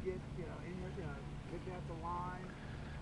get, in your, pick out the line,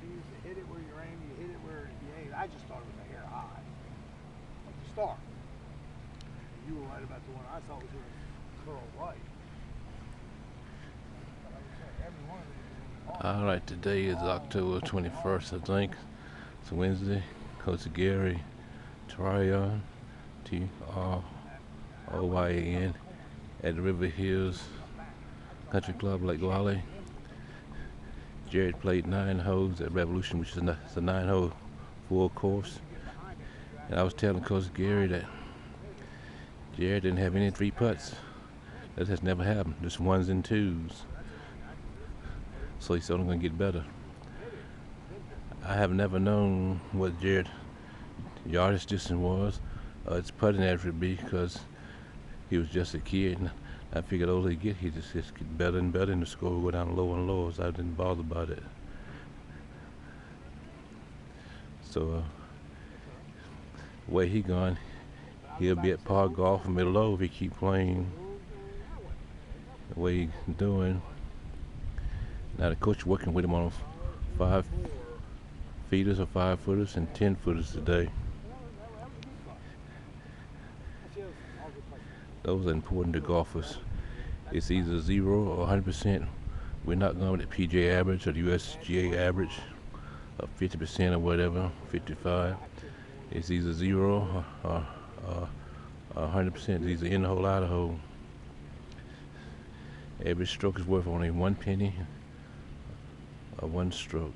choose to hit it where you're aiming, you hit it where you aim. I just thought it was a hair high, like the start. And you were right about the one I thought was going to curl right. But like I said, every one of these. All right, today is October 21st, I think. It's Wednesday. Coach Gary, Troyan, Troyan, at the River Hills Country Club, Lake Wylie. Jared played 9 holes at Revolution, which is a 9-hole full course. And I was telling Coach Gary that Jared didn't have any 3 putts. That has never happened, just 1s and 2s. So he's only going to get better. I have never known what Jared's yardage distance was, its putting average would be, because he was just a kid. And I figured the older he get better and better, and the score would go down lower and lower, so I didn't bother about it. So, the way he gone, he'll be at par golf and middle low if he keep playing the way he's doing. Now the coach working with him on 5 feeters or 5-footers and 10-footers today. Those are important to golfers. It's either 0 or 100%. We're not going with the PGA average or the USGA average of 50% or whatever, 55. It's either 0 or 100%. It's either in the hole, out of the hole. Every stroke is worth only 1 penny or 1 stroke.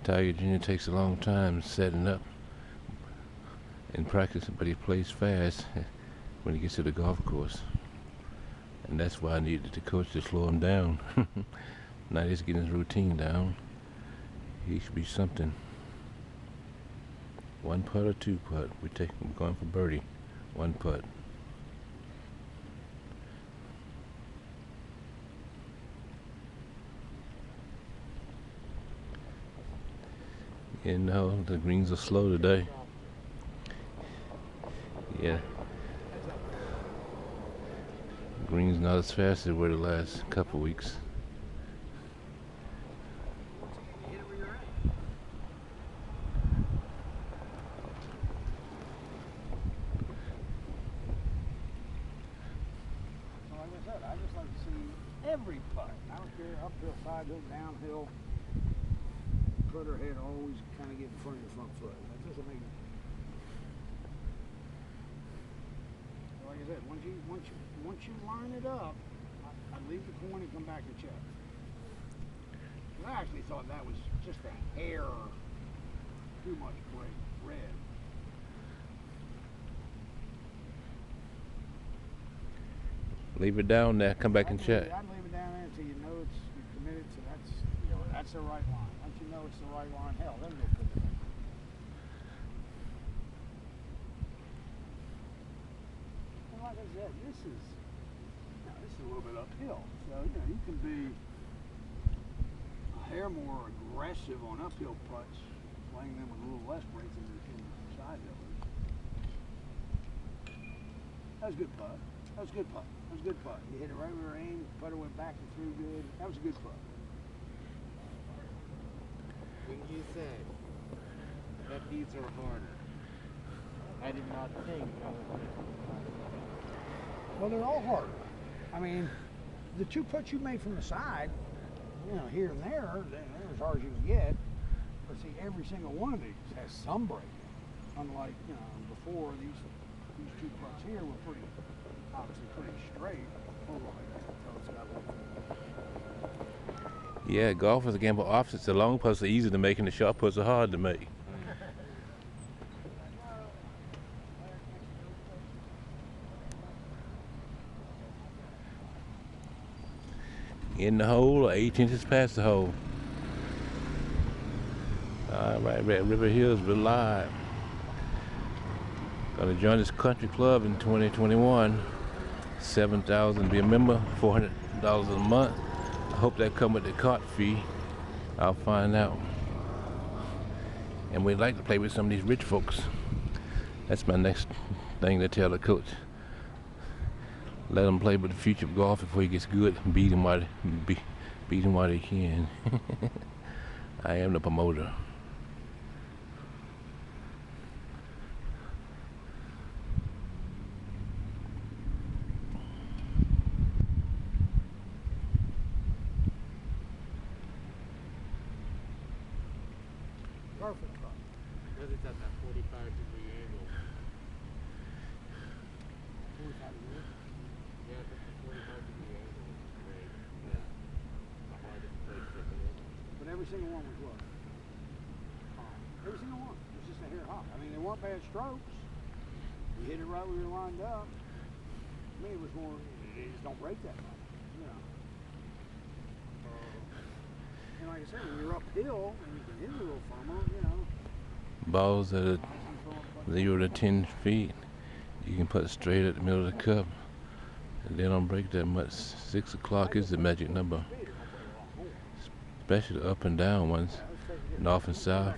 Tiger Jr. takes a long time setting up and practicing, but he plays fast when he gets to the golf course. And that's why I needed the coach to slow him down. Now he's getting his routine down. He should be something. 1 putt or 2 putt. We're going for birdie. 1 putt. And the greens are slow today. Yeah. Greens not as fast as they were the last couple weeks. Like I said, I just like to see every putt. I don't care uphill, sidehill, downhill. Putter head always kind of get in front of your front foot. That doesn't make it. Like I said, once you line it up, I leave the coin and come back and check. But I actually thought that was just a hair too much red. Leave it down there. Come back and check. I'd leave it down there until you know you're committed. So that's the right line. Once you know it's the right line, hell, then go put it in. And like I said, this is a little bit uphill. So you can be a hair more aggressive on uphill putts, playing them with a little less break than in side hillers. That was a good putt. That was a good putt. That was a good putt. You hit it right where you aimed. Putter went back and through good. That was a good putt. When you said that these are harder, I did not think Well, they're all hard. I mean, the 2 putts you made from the side, here and there, they're as hard as you can get. But see, every single one of these has some break. Unlike, before, these 2 putts here were obviously pretty straight. Yeah, golf is a game of opposites. The long putts are easy to make and the short putts are hard to make. In the hole or 8 inches past the hole. All right, at River Hills, we're live. Gonna join this country club in 2021. 7,000 be a member, $400 a month. I hope that come with the cart fee. I'll find out. And we'd like to play with some of these rich folks. That's my next thing to tell the coach. Let him play with the future of golf before he gets good. Beat him while he can. I am the promoter. Perfect. Because it's at that 45-degree angle. 45 degrees. Yeah, if it's a 45-degree angle, it's great. Yeah. The hardest place to hit it. But every single one was what? Every single one. It was just a hair hot. I mean, they weren't bad strokes. You hit it right where you're lined up. To me, it was more, they just don't break that much, you know. And like I said, when you're uphill and you can hit it a little firmer, you know. Balls that are 0 to 10 feet, you can put straight at the middle of the cup. And they don't break that much. 6 o'clock is the magic number. Especially the up and down ones, north and south.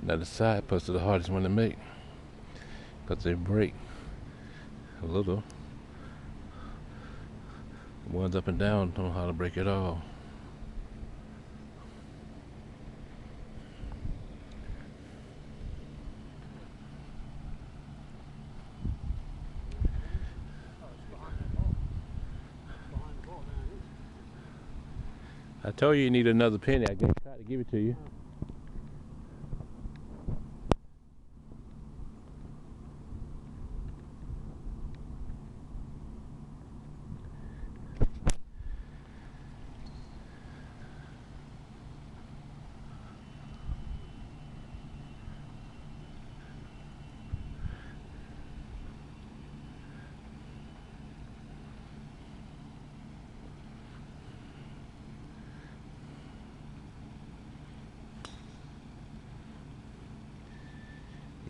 Now the side putts are the hardest one to make, because they break a little. The ones up and down don't know how to break at all. I told you need another penny. I tried to give it to you.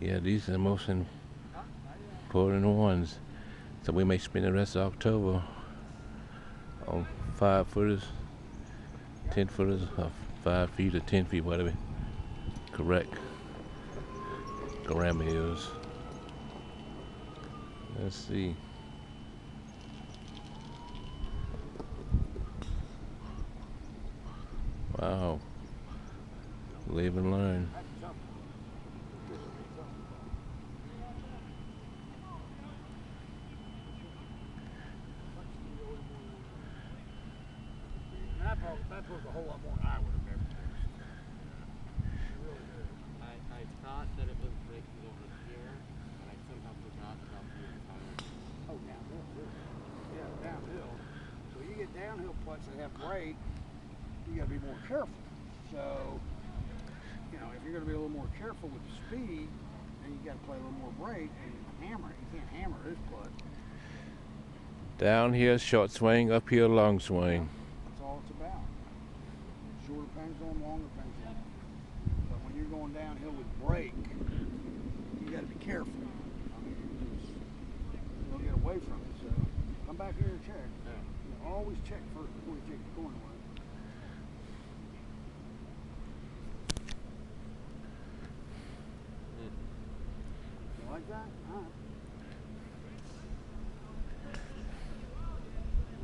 Yeah, these are the most important ones. So we may spend the rest of October on 5-footers, 10-footers, 5 feet or 10 feet, whatever. Correct. Parameters. Let's see. Wow. Live and learn. That took a whole lot more than I would have ever guessed. It really did. I thought that it was breaking over here, and I somehow forgot about the entire. Oh, downhill too. Yeah, downhill. So you get downhill putts that have break, you got to be more careful. So, you know, if you're going to be a little more careful with the speed, then you got to play a little more break and hammer it. You can't hammer this putt. Down here, short swing. Up here, long swing. That's all it's about. Shorter pendulum, longer pendulum. But when you're going downhill with break, you got to be careful. I mean, you'll get away from it. So come back here and check. Yeah. You always check first before you take the corner line. You like that? All right.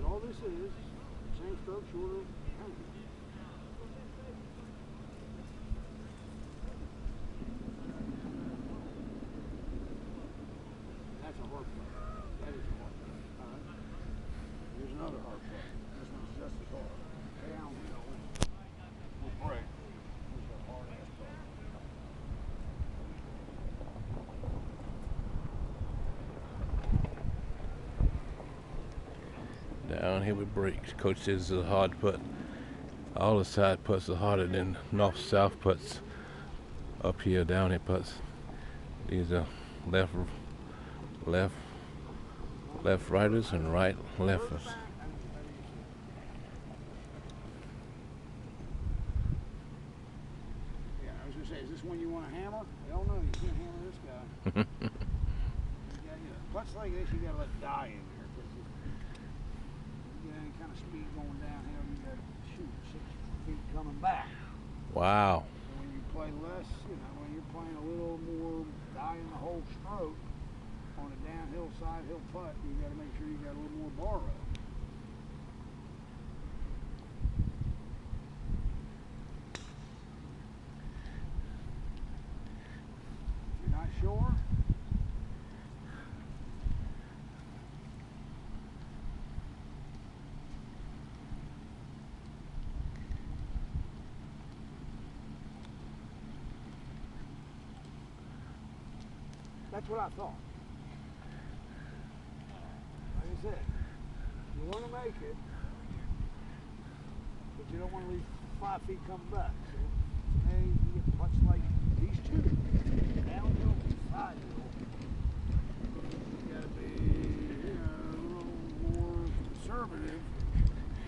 But all this is, same stroke, shorter pendulum. That's a hard play. That is a hard play. All right. Here's another hard play. This one's just as hard. Downhill with break. This is a hard ass play. Down here with breaks. Coach says it's a hard putt. All the side putts are harder than north-south putts. Up here, down here putts. These are left righters and right lefters. Yeah, I was gonna say, is this one you want to hammer? Hell no, you can't hammer this guy. Putts like this, you gotta let die in there. Cause you get any kind of speed going downhill, you gotta shoot. Wow. And when you play less, when you're playing a little more die in the hole stroke on a downhill side hill putt, you got to make sure you got a little more borrow. If you're not sure, that's what I thought. Like I said, you want to make it, but you don't want to leave 5 feet coming back. So today you get putts like these two, downhill, side hill. You got to be, a little more conservative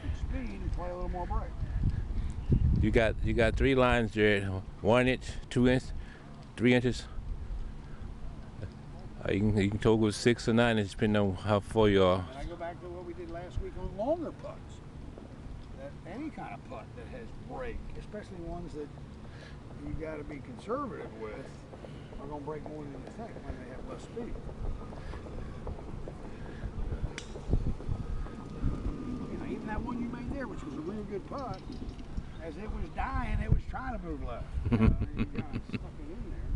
with speed and play a little more break. You got 3 lines, Jared. 1 inch, 2 inch, 3 inches. You can toggle 6 or 9 inches depending on how far you are. And I go back to what we did last week on longer putts. That any kind of putt that has break, especially ones that you got to be conservative with, are going to break more than you think when they have less speed. Even that one you made there, which was a real good putt, as it was dying, it was trying to move left. You kind of stuck it in there.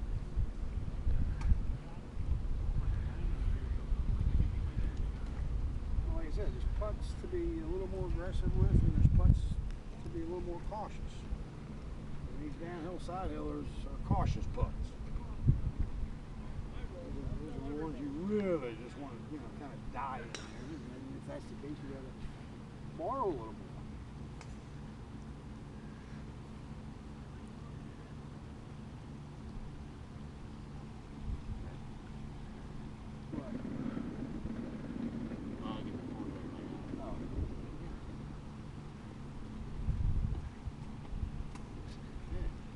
Like I said, there's putts to be a little more aggressive with, and there's putts to be a little more cautious. And these downhill side hillers are cautious putts. Those are the ones you really just want to, kind of die in there. And if that's the case, you got to borrow a little more.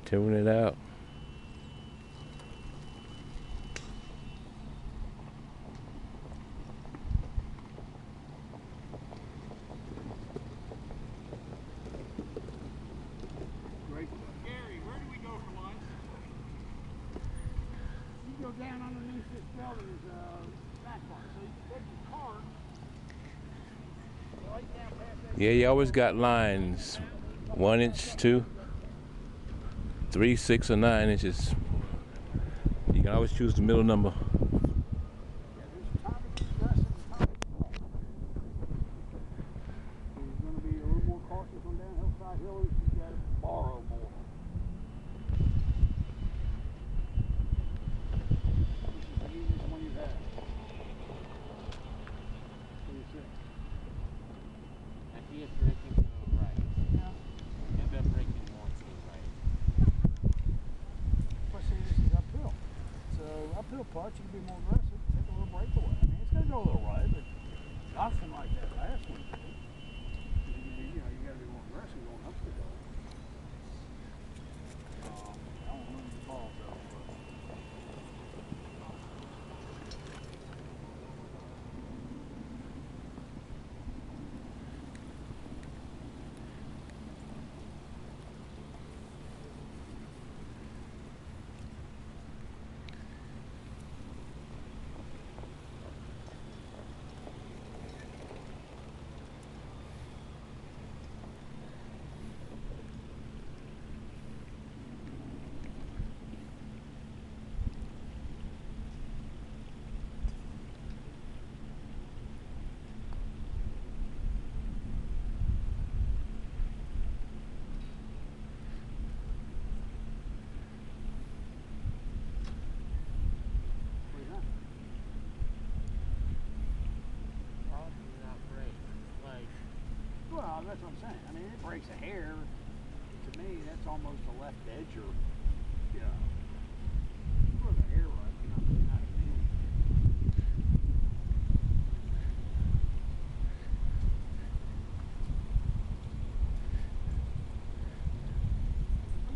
Tune it out. Great. Gary, where do we go for lunch? You go down underneath this building's back bar. So you can take your car right down past that. Yeah, you always got lines. 1 inch, 2, 3, 6, or 9 inches. You can always choose the middle number. Yeah, there's a time to be aggressive and time to be cautious. You're going to be a little more cautious on downhill side hillers. You got to borrow more. This is the easiest one you've had. What do you think? I see it breaking to the right. Yeah. And then breaking more to the right. But see, this is uphill. So uphill putts, you can be more aggressive, take a little breakaway. I mean, it's going to go a little right, but nothing like that last one did. You got to be more aggressive going up the hill. I don't lose the ball though. Well, that's what I'm saying. I mean, it breaks a hair. To me, that's almost a left edger. Yeah. Put the hair right, not a million.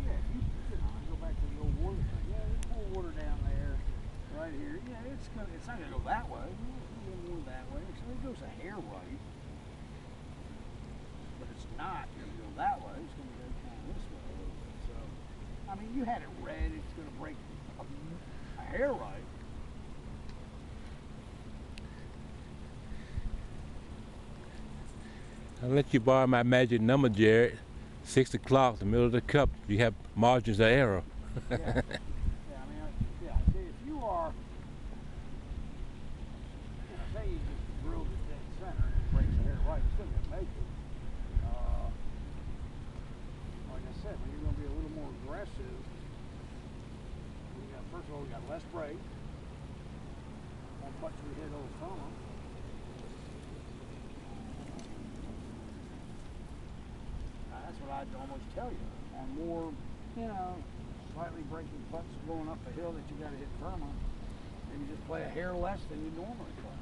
Yeah, if I go back to the old water thing. Yeah, there's more water down there, right here. Yeah, it's not gonna go that way. It's gonna go more that way. So it goes a hair right. But it's not going to go that way. It's going to go kind of this way a little bit. So I mean, you had it red, it's going to break a hair right. I'll let you borrow my magic number, Jared. 6 o'clock, the middle of the cup, you have margins of error. Yeah. Yeah, I mean, yeah. See, if you are, say you just drilled it dead center and it breaks the hair right, you're still going to make it. Like I said, when you're going to be a little more aggressive, first of all, we got less break. One punch we hit over from them. That's what I'd almost tell you. On more, slightly breaking putts going up the hill that you got to hit firmer, maybe just play a hair less than you normally play.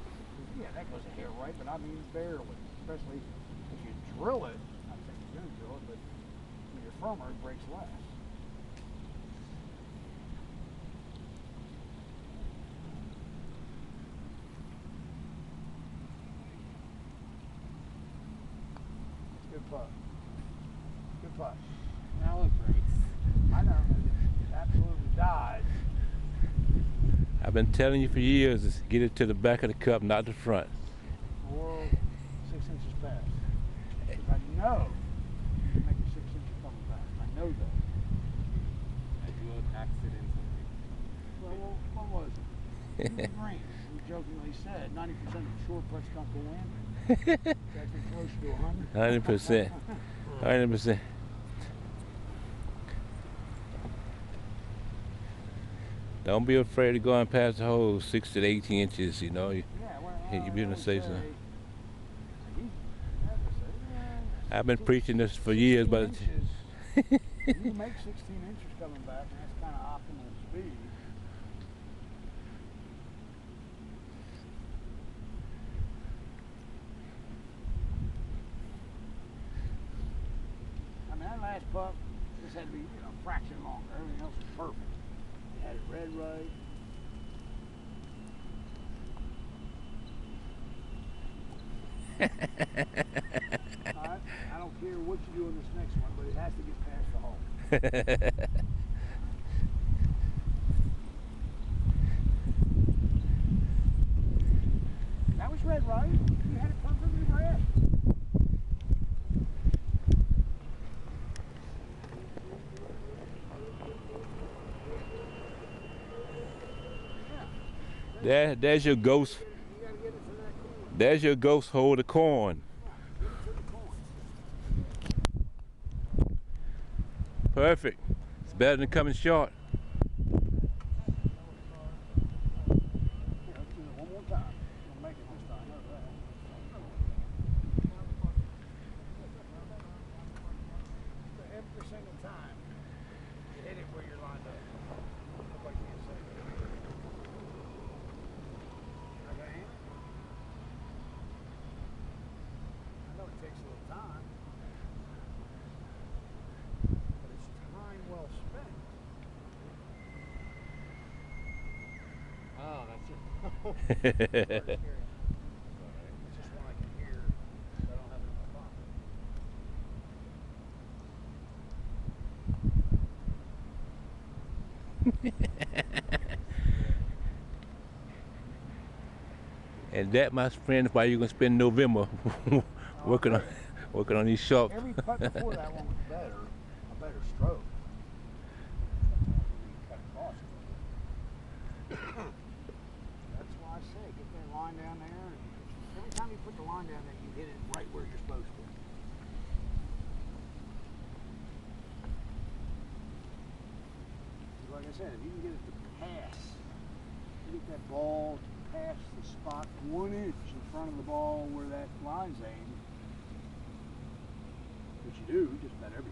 Yeah, that goes a hair right, but I mean barely. Especially if you drill it. I think you're going to drill it, but when you're firmer, it breaks less. Good putt. Good putt. Now it breaks. I know. It absolutely died. I've been telling you for years, is get it to the back of the cup, not the front. Or 6 inches past. Because I know you can make it 6 inches coming back. I know that. I do it accidentally. Well, what was it? It was green. We jokingly said 90% of short putts don't go in. That's close to 100. 100%. 100%. Don't be afraid of going past the hole 6 to 18 inches, Yeah, well, You're being safe, sir. yeah, I've been preaching this for years, but inches, you make 16 inches coming back, and that's kind of optimal speed. I mean, that last putt just had to be, a fraction longer. Everything else was perfect. You had it red right. I don't care what you do in this next one, but it has to get past the hole. That was red right. You had it perfectly red. There's your ghost. You gotta get it to that corner. There's your ghost hold of corn. Get it to the corner. Perfect. It's better than coming short. Let's do it one more time. We'll make it this time. Every single time, you hit it where you're lined up. Nobody can say that. Okay. I know it takes a little time, but it's time well spent. Oh, that's it. It's just one I can hear. I don't have it in my pocket. And that, my friend, is why you're gonna spend November working on these shots. Every putt before that one was better, a better stroke. Cut across it. That's why I say get that line down there, and every time you put the line down there, you hit it right where you're supposed to. Like I said, if you can get it to pass, you get that ball to pass the spot 1 inch in front of the ball where that line's aimed, which you do, just about every